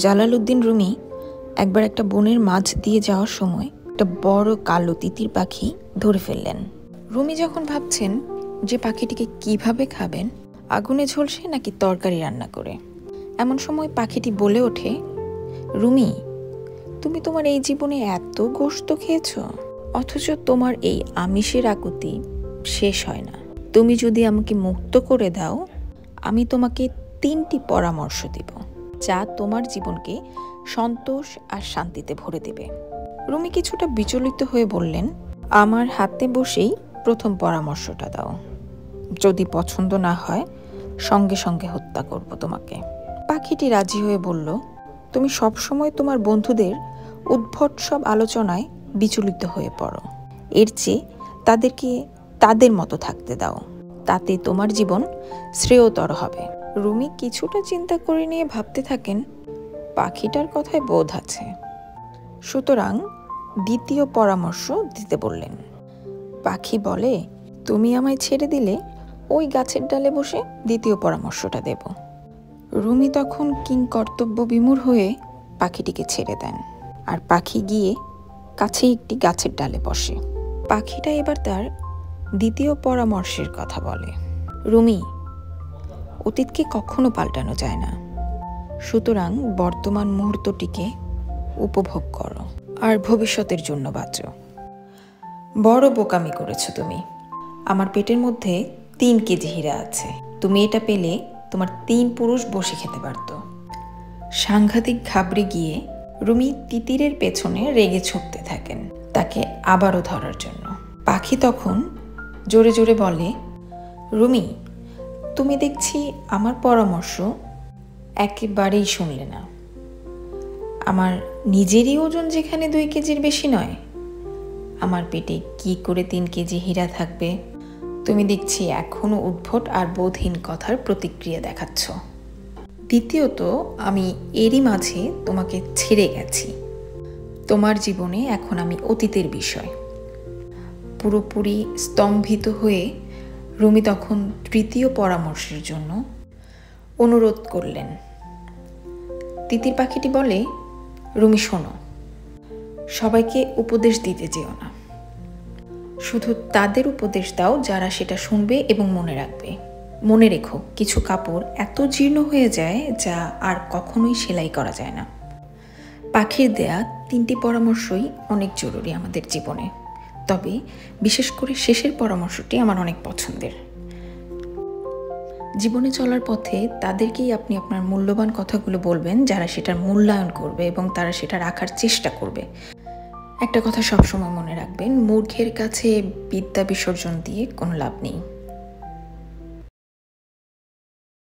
Jalaluddin Rumi একবার একটা বনের মাঝ দিয়ে যাওয়ার সময় একটা বড় কালো তিতির পাখি ধরে ফেললেন। রুমি যখন ভাবছেন যে পাখিটিকে কিভাবে খাবেন, আগুনে ঝলসে নাকি তরকারি রান্না করে, এমন সময় পাখিটি বলে ওঠে, রুমি, তুমি তোমার এই জীবনে এত গোশত খেয়েছ, অথচ তোমার এই আমিষের আকুতি শেষ হয় না। তুমি যদি আমাকে মুক্ত করে দাও, আমি তোমাকে 3টি পরামর্শ দিব, যা তোমার জীবনকে সন্তোষ আর শান্তিতে ভরে দেবে। রুমি কিছুটা বিচলিত হয়ে বললেন, আমার হাতে বসেই প্রথম পরামর্শটা দাও। যদি পছন্দ না হয়, সঙ্গে সঙ্গে হত্যা করব তোমাকে। পাখিটি রাজি হয়ে বলল, তুমি সবসময় তোমার বন্ধুদের উদ্ভট সব আলোচনায় বিচলিত হয়ে পড়ো। এর চেয়ে তাদেরকে তাদের মতো থাকতে দাও, তাতে তোমার জীবন শ্রেয়তর হবে। রুমি কিছুটা চিন্তা করে নিয়ে ভাবতে থাকেন, পাখিটার কথায় বোধ আছে, সুতরাং দ্বিতীয় পরামর্শ দিতে বললেন। পাখি বলে, তুমি আমায় ছেড়ে দিলে ওই গাছের ডালে বসে দ্বিতীয় পরামর্শটা দেব। রুমি তখন কিংকর্তব্য বিমূঢ় হয়ে পাখিটিকে ছেড়ে দেন, আর পাখি গিয়ে কাছেই একটি গাছের ডালে বসে। পাখিটা এবার তার দ্বিতীয় পরামর্শের কথা বলে, রুমি, অতীতকে কখনো পাল্টানো যায় না, সুতরাং বর্তমান মুহূর্তটিকে উপভোগ করো আর ভবিষ্যতের জন্য বাঁচো। বড় বোকামি করেছো তুমি। আমার পেটের মধ্যে 3 কেজি হীরা আছে, তুমি এটা পেলে তোমার 3 পুরুষ বসে খেতে পারত। সাংঘাতিক ঘাবড়ে গিয়ে রুমি তিতিরের পেছনে রেগে ছুটতে থাকেন তাকে আবারও ধরার জন্য। পাখি তখন জোরে জোরে বলে, রুমি, তুমি দেখছি আমার পরামর্শ একেবারেই শুনলে না। আমার নিজেরই ওজন যেখানে 2 কেজির বেশি নয়, আমার পেটে কি করে 3 কেজি হীরা থাকবে? তুমি দেখছি এখনো উদ্ভট আর বোধহীন কথার প্রতিক্রিয়া দেখাচ্ছ। দ্বিতীয়ত, আমি এরই মাঝে তোমাকে ছেড়ে গেছি। তোমার জীবনে এখন আমি অতীতের বিষয়। পুরোপুরি স্তম্ভিত হয়ে রুমি তখন তৃতীয় পরামর্শের জন্য অনুরোধ করলেন। তিতির পাখিটি বলে, রুমি শোনো, সবাইকে উপদেশ দিতে যেও না, শুধু তাদের উপদেশ দাও যারা সেটা শুনবে এবং মনে রাখবে। মনে রেখো, কিছু কাপড় এত জীর্ণ হয়ে যায় যা আর কখনোই সেলাই করা যায় না। পাখির দেয়া 3টি পরামর্শই অনেক জরুরি আমাদের জীবনে, তবে বিশেষ করে শেষের পরামর্শটি আমার অনেক পছন্দের। জীবনে চলার পথে তাদেরকেই আপনি আপনার মূল্যবান কথাগুলো বলবেন যারা সেটার মূল্যায়ন করবে এবং তারা সেটা রাখার চেষ্টা করবে। একটা কথা সবসময় মনে রাখবেন, মূর্খের কাছে বিদ্যা বিসর্জন দিয়ে কোনো লাভ নেই।